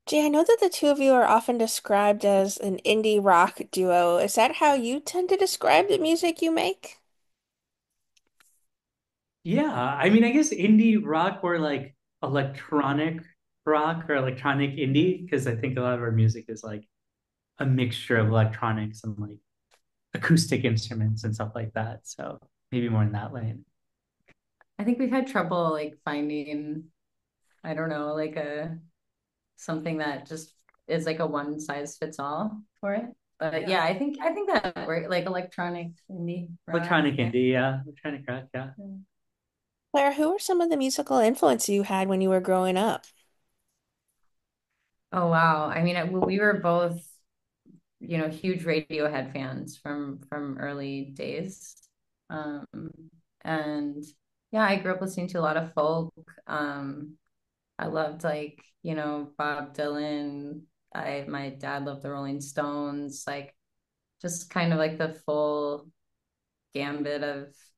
Jay, I know that the two of you are often described as an indie rock duo. Is that how you tend to describe the music you make? Yeah, I mean, I guess indie rock or like electronic rock or electronic indie, because I think a lot of our music is like a mixture of electronics and like acoustic instruments and stuff like that. So maybe more in that lane. I think we've had trouble like finding, I don't know, like a something that just is like a one size fits all for it. But yeah, I think that work like electronic indie rock. Electronic Yeah. indie, yeah. Electronic rock, yeah. Claire, who are some of the musical influences you had when you were growing up? Oh wow. I mean, we were both, huge Radiohead fans from early days. Um, and yeah, I grew up listening to a lot of folk. I loved like, Bob Dylan. My dad loved the Rolling Stones, like just kind of like the full gambit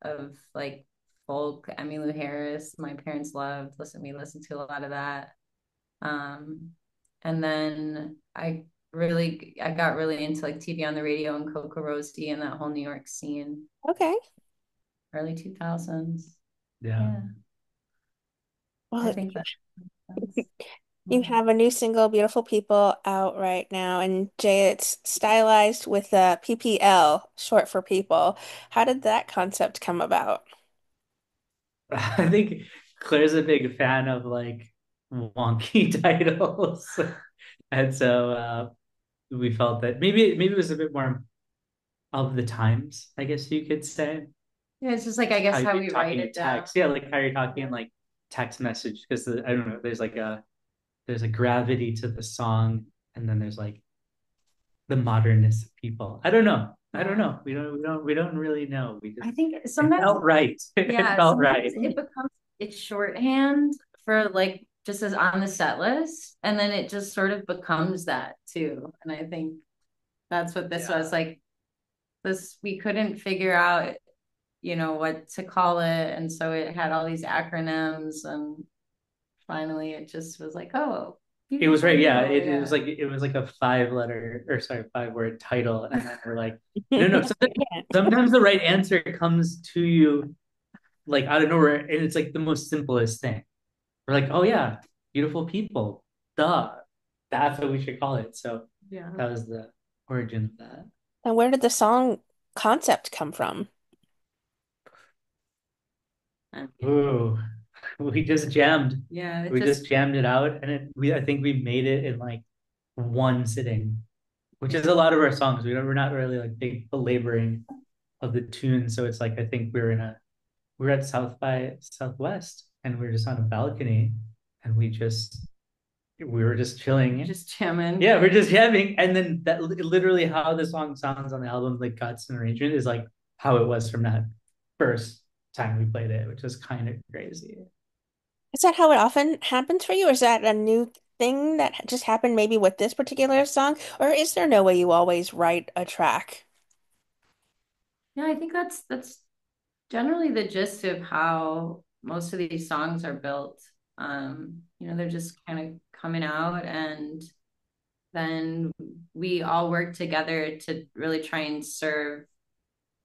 of like folk. Emmylou Harris, my parents loved. We listened to a lot of that. Um, and then I got really into like TV on the radio and Coco Rosie and that whole New York scene, Okay. early 2000s. Yeah. Yeah, I Well, think that's you yeah. have a new single, Beautiful People, out right now, and Jay, it's stylized with PPL, short for people. How did that concept come about? I think Claire's a big fan of like wonky titles. And so we felt that maybe it was a bit more of the times, I guess you could say. Yeah, it's just like I How guess how you're we write talking in it down. text. Yeah, like how you're talking in Yeah. like text message because I don't know, there's a gravity to the song and then there's like the modernness of people. I don't know. I don't Yeah. know. We don't really know. We I just think it sometimes, felt right. It yeah, felt sometimes right. it becomes it's shorthand for like just as on the set list, and then it just sort of becomes that too. And I think that's what this Yeah. was like. This we couldn't figure out, what to call it, and so it had all these acronyms, and finally it just was like, oh, It was beautiful right. Yeah. people, It was yeah. like it was like a 5 letter or sorry, 5 word title. And then we're like, no. Sometimes the right answer comes to you like out of nowhere, and it's like the most simplest thing. We're like, oh yeah, beautiful people. Duh. That's what we should call it. So Yeah. that was the origin of that. And where did the song concept come from? Ooh, we just jammed. Yeah, it We just just jammed it out, and I think we made it in like one sitting, which yeah. is a lot of our songs. We're not really like big belaboring of the tune, so it's like I think we're at South by Southwest, and we're just on a balcony, and we were just chilling. Just jamming. Yeah, we're just jamming, and then that literally how the song sounds on the album, like guts and arrangement, is like how it was from that first time we played it, which was kind of crazy. Is that how it often happens for you, or is that a new thing that just happened maybe with this particular song? Or is there no way you always write a track? Yeah, I think that's generally the gist of how most of these songs are built. They're just kind of coming out, and then we all work together to really try and serve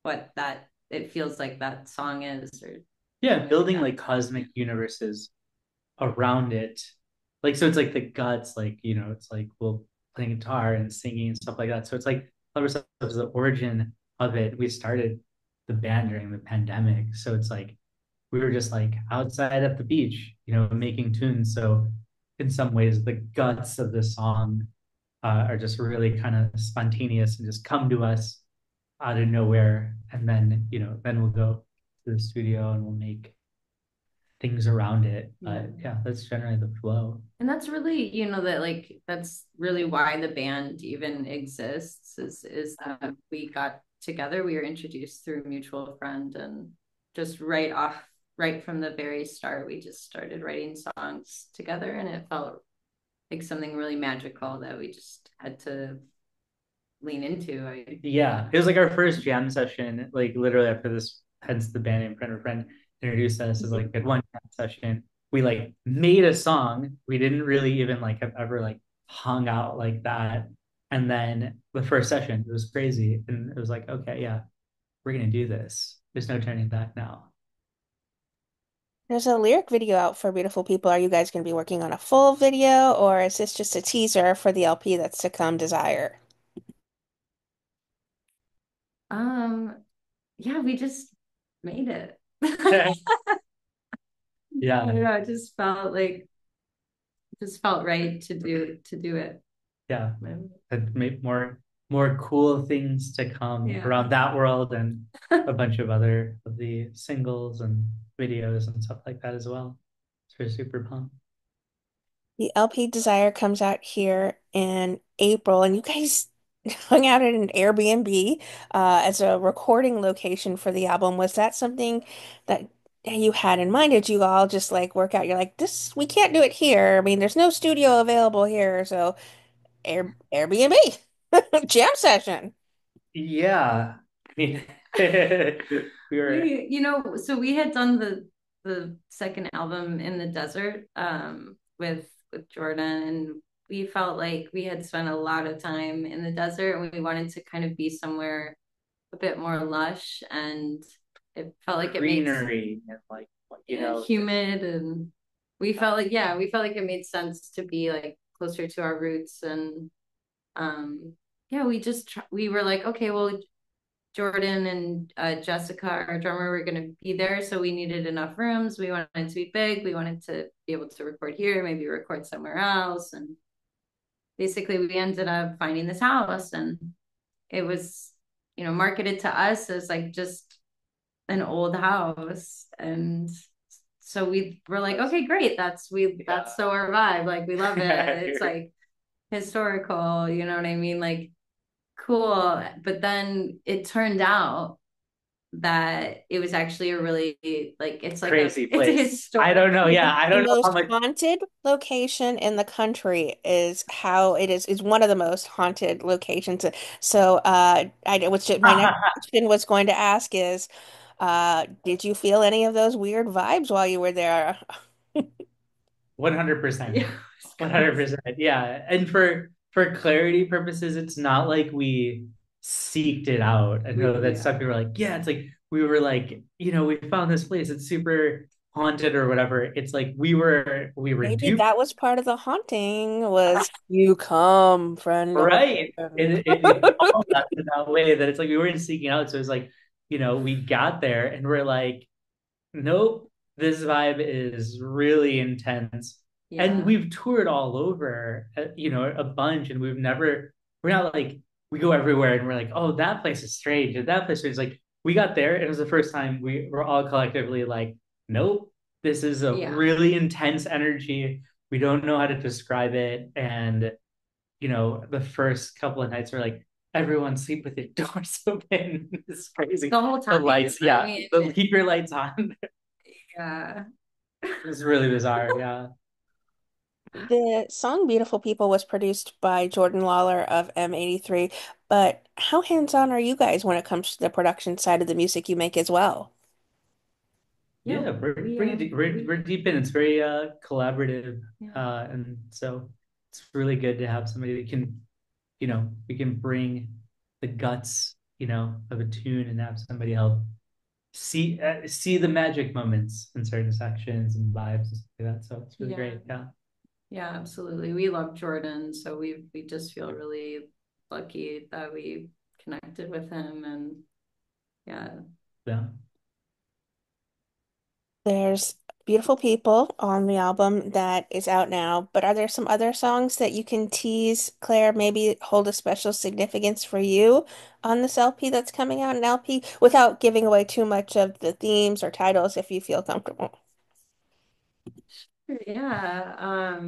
what that it feels like that song is, or Yeah, something like building that. like cosmic universes around it. Like so it's like the guts, like it's like we'll playing guitar and singing and stuff like that. So it's like Clever Stuff is the origin of it. We started the band during the pandemic. So it's like we were just like outside at the beach, making tunes. So in some ways the guts of the song are just really kind of spontaneous and just come to us out of nowhere. And then we'll go to the studio and we'll make things around it. Yeah. But yeah, that's generally the flow. And that's really, that like that's really why the band even exists is that we got together. We were introduced through a mutual friend, and just right from the very start, we just started writing songs together, and it felt like something really magical that we just had to lean into. Yeah, it was like our first jam session, like literally after this, hence the band name Friend of Friend introduced us as like at one jam session. We like made a song. We didn't really even like have ever like hung out like that. And then the first session, it was crazy. And it was like, okay, yeah, we're gonna do this. There's no turning back now. There's a lyric video out for Beautiful People. Are you guys going to be working on a full video, or is this just a teaser for the LP that's to come, Desire? Um, yeah, we just made it. I Yeah, don't know, it just felt right to do it. yeah. And make more cool things to come Yeah. around that world and a bunch of other of the singles and videos and stuff like that as well. So we're super pumped. The LP Desire comes out here in April, and you guys hung out at an Airbnb as a recording location for the album. Was that something that you had in mind? Did you all just like work out? You're like, this, we can't do it here. I mean, there's no studio available here, so Airbnb jam session. Yeah. I mean, we were So we had done the second album in the desert with Jordan, and we felt like we had spent a lot of time in the desert, and we wanted to kind of be somewhere a bit more lush, and it felt like it makes greenery and like humid, and we felt like it made sense to be like closer to our roots, and yeah, we were like, okay, well, Jordan and Jessica, our drummer, were going to be there. So we needed enough rooms. We wanted it to be big. We wanted to be able to record here, maybe record somewhere else. And basically, we ended up finding this house, and it was, marketed to us as like just an old house. And so we were like, okay, great. That's so our vibe. Like, we love it. It's like historical, you know what I mean? Like, cool. But then it turned out that it was actually a really like crazy it's a place. I historic. don't know. Yeah, I The don't know how most much. haunted location in the country is how it is one of the most haunted locations. So I which my next question was going to ask is did you feel any of those weird vibes while you were there? 100%. Yeah, it's crazy. 100%. Yeah. And for clarity purposes, it's not like we seeked it out. I know that Yeah, stuff we were like, yeah, it's like we were like, we found this place. It's super haunted or whatever. It's like we were Maybe duped, that was part of the haunting was you come, friend of right? mine. It almost acted that way that it's like we weren't seeking out. So it's like, we got there and we're like, nope, this vibe is really intense. And yeah, we've toured all over, a bunch, and we're not like, we go everywhere and we're like, oh, that place is strange, and that place is like, we got there, and it was the first time we were all collectively like, nope, this is a yeah, really intense energy. We don't know how to describe it. And, the first couple of nights were like, everyone sleep with your doors open. It's crazy. the whole The time. lights, I yeah, mean, keep your lights on. yeah. It's really bizarre. Yeah. The song Beautiful People was produced by Jordan Lawler of M83, but how hands-on are you guys when it comes to the production side of the music you make as well? Yeah, Yeah, we're we pretty deep, we're deep in. It's very collaborative, yeah, and so it's really good to have somebody that can, we can bring the guts, of a tune and have somebody help see the magic moments in certain sections and vibes and stuff like that. So it's really yeah, great. Yeah, yeah, absolutely. We love Jordan, so we just feel really lucky that we connected with him, and yeah. yeah. There's Beautiful People on the album that is out now, but are there some other songs that you can tease, Claire, maybe hold a special significance for you on this LP that's coming out in LP without giving away too much of the themes or titles if you feel comfortable? Yeah.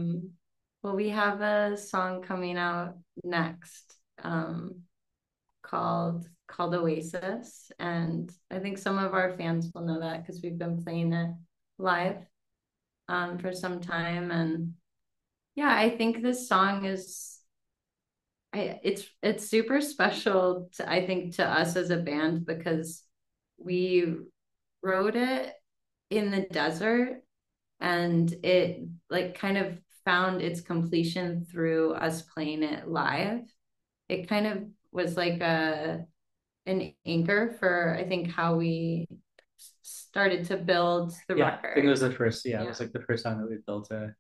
Well, we have a song coming out next, called Oasis. And I think some of our fans will know that because we've been playing it live for some time. And yeah, I think this song it's super special to I think to us as a band because we wrote it in the desert and it like kind of found its completion through us playing it live. It kind of was like a an anchor for I think how we started to build the Yeah, I think it record. was the first, yeah, it Yeah. was like the first time that we built a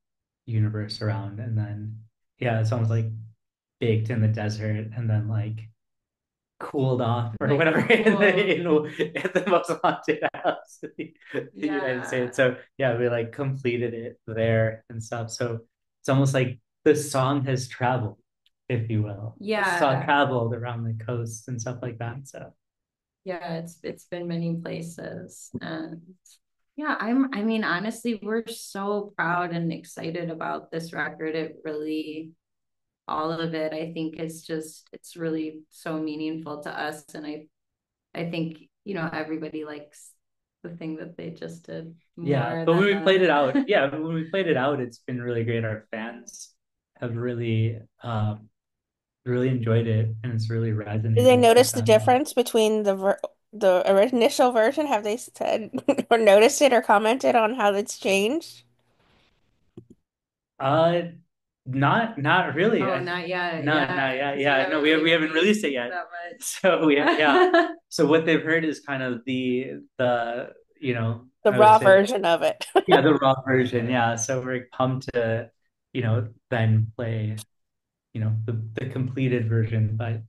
universe around, and then yeah, it's almost like baked in the desert and then like cooled off or Like whatever cool. in the most haunted house in the United Yeah. States. So yeah, we like completed it there and stuff. So it's almost like the song has traveled, if you will. The song Yeah. traveled around the coast and stuff like that. So Yeah, it's been many places. And yeah, I mean, honestly, we're so proud and excited about this record. It really, all of it, I think is just, it's really so meaningful to us. And I think, you know, everybody likes the thing that they just did yeah, more but when than we played it out, the, yeah, when we played it out, it's been really great. Our fans have really enjoyed it, and it's really Do they resonated with notice the them. difference between the initial version? Have they said or noticed it or commented on how it's changed? Uh, not really. oh, not yet. No, not Yeah, yet. because we Yeah, no, haven't really we haven't released released it yet. that So we yeah. much. So what they've heard is kind of the The I would raw say version of it. yeah, the raw version. Yeah. So we're pumped to, then play, the completed version. But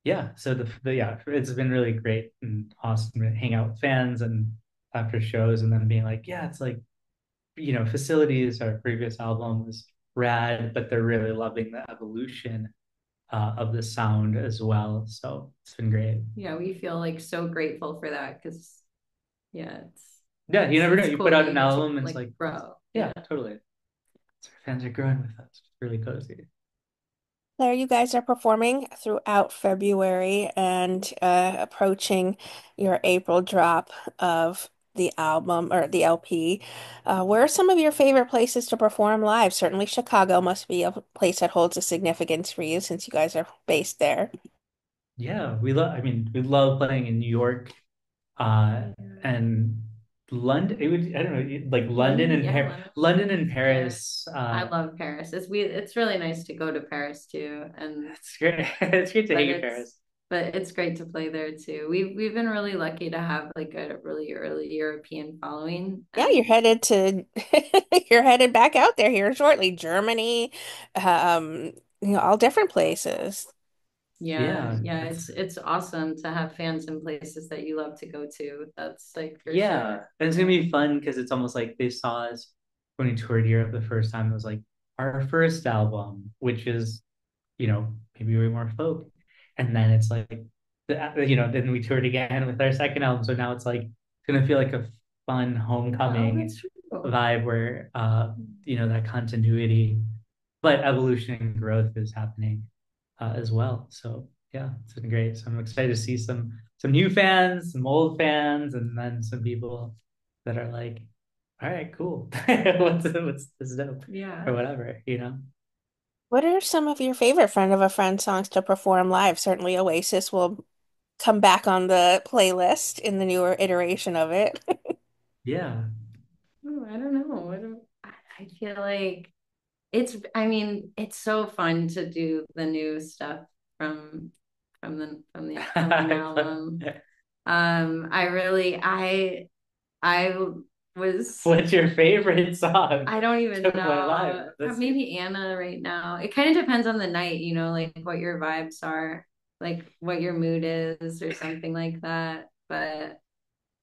yeah, so yeah, it's been really great and awesome to hang out with fans and after shows and then being like, yeah, it's like Facilities, our previous album was rad, but they're really loving the evolution of the sound as well. So it's been great. Yeah, we feel like so grateful for that because yeah, Yeah, you never know. it's You put cool that out you an get to album and it's like like, grow. yeah, Yeah. totally. So our fans are growing with us. It's really cozy. Claire, you guys are performing throughout February and approaching your April drop of the album or the LP. Where are some of your favorite places to perform live? Certainly, Chicago must be a place that holds a significance for you since you guys are based there. Yeah, I mean, we love playing in New York, uh, and London. I don't know, like London London, and yeah, London. London and Yeah. Paris. I love Paris. It's really nice to go to Paris too. And It's great. It's great to but hang in it's Paris. but it's great to play there too. We've been really lucky to have like a really early European following. Yeah, you're And headed to you're headed back out there here shortly. Germany, um, all different places. yeah, Yeah, yeah, it's awesome to have fans in places that you love to go to. That's like for yeah, sure. and it's gonna Yeah. be fun because it's almost like they saw us when we toured Europe the first time. It was like our first album, which is maybe way more folk, and then it's like then we toured again with our second album. So now it's like it's gonna feel like a fun Oh, homecoming that's true. vibe where that continuity, but evolution and growth is happening as well. So yeah, it's been great. So I'm excited to see some new fans, some old fans, and then some people that are like, all right, cool. What's this dope or Yeah. whatever. What are some of your favorite Friend of a Friend songs to perform live? Certainly Oasis will come back on the playlist in the newer iteration of it. Yeah. Oh, I don't know. I feel like I mean, it's so fun to do the new stuff from from the upcoming album. I really I was What's your favorite song I don't even to play live? know. Maybe Anna right now. It kind of depends on the night, you know, like what your vibes are, like what your mood is or something like that. But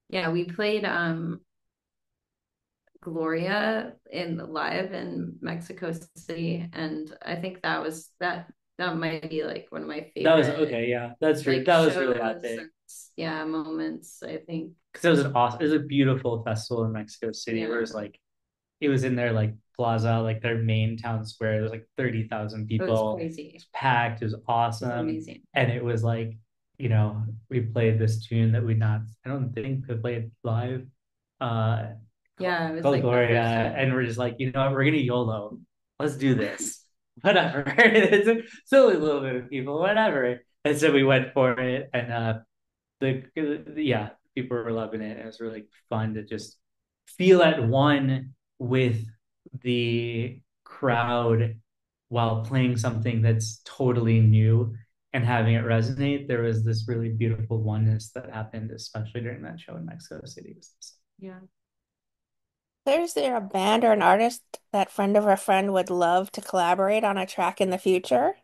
yeah, we played Gloria in live in Mexico City, and I think that might be like one of my That was favorite okay. Yeah, that's true. like That was really shows epic and yeah, moments, I think. because it was an awesome. It was a beautiful festival in Mexico City where Yeah, it was in their like plaza, like their main town square. There was like 30,000 it was people. It crazy. was packed. It was It was awesome, amazing. and it was like we played this tune that I don't think we played live. Uh, Yeah, it was called like the Gloria, first time. and we're just like, we're gonna YOLO. Let's do this. Whatever. It's silly little bit of people, whatever. And so we went for it, and yeah, people were loving it. It was really fun to just feel at one with the crowd while playing something that's totally new and having it resonate. There was this really beautiful oneness that happened, especially during that show in Mexico City. Yeah. Is there a band or an artist that friend of a friend would love to collaborate on a track in the future?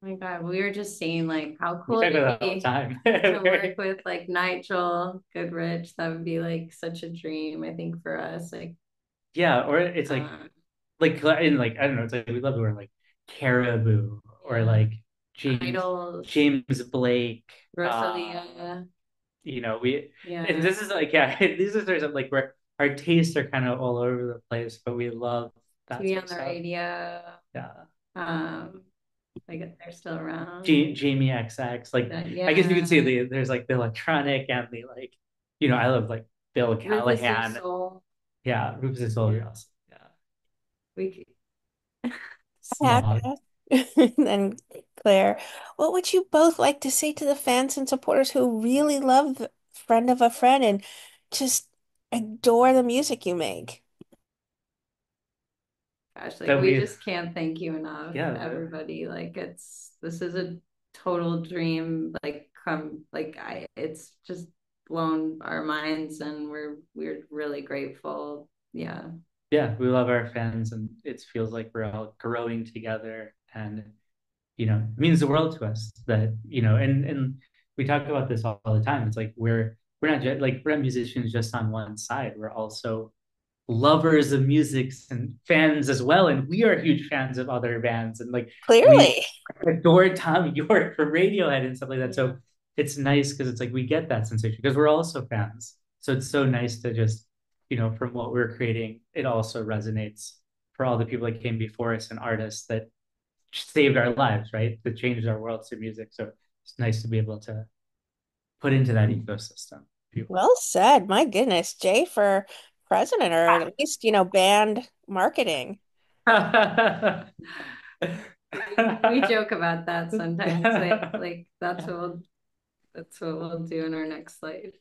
Oh my God, we were just saying like how We cool talk it'd about that all the be time. to work with like Nigel Goodrich. That would be like such a dream, I think, for us. Yeah, or it's Um, in like I don't know, it's like we love it or like Caribou or yeah, like James Idols, James Blake. Rosalia. We and Yeah, this is like yeah, these are sort of like where our tastes are kind of all over the place, but we love to that be sort on of the stuff. radio. Yeah. Um, like if they're still around. Jamie XX, like That I guess you could see yeah, there's like the electronic and the like, I love like Bill Rufus and Callahan. Soul. Yeah, Rufus is Yeah, totally awesome. Yeah. we Pat Smog. and Claire, what would you both like to say to the fans and supporters who really love Friend of a Friend and just adore the music you make? gosh, like That we we just can't thank you enough, yeah, everybody. Like this is a total dream. Like come like I it's just blown our minds and we're really grateful. Yeah. yeah, we love our fans and it feels like we're all growing together and it means the world to us that, and we talk about this all the time. It's like we're not musicians just on one side. We're also lovers of music and fans as well. And we are huge fans of other bands. And like we Clearly. adore Tom York for Radiohead and stuff like that. Yeah. So it's nice because it's like we get that sensation because we're also fans. So it's so nice to just, from what we're creating, it also resonates for all the people that came before us and artists that saved our lives, right? That changed our world through music. So it's nice to be able to put into that ecosystem. People. Well said. My goodness, Jay for president or at least, band marketing. We joke about that sometimes. Like that's what we'll do in our next life.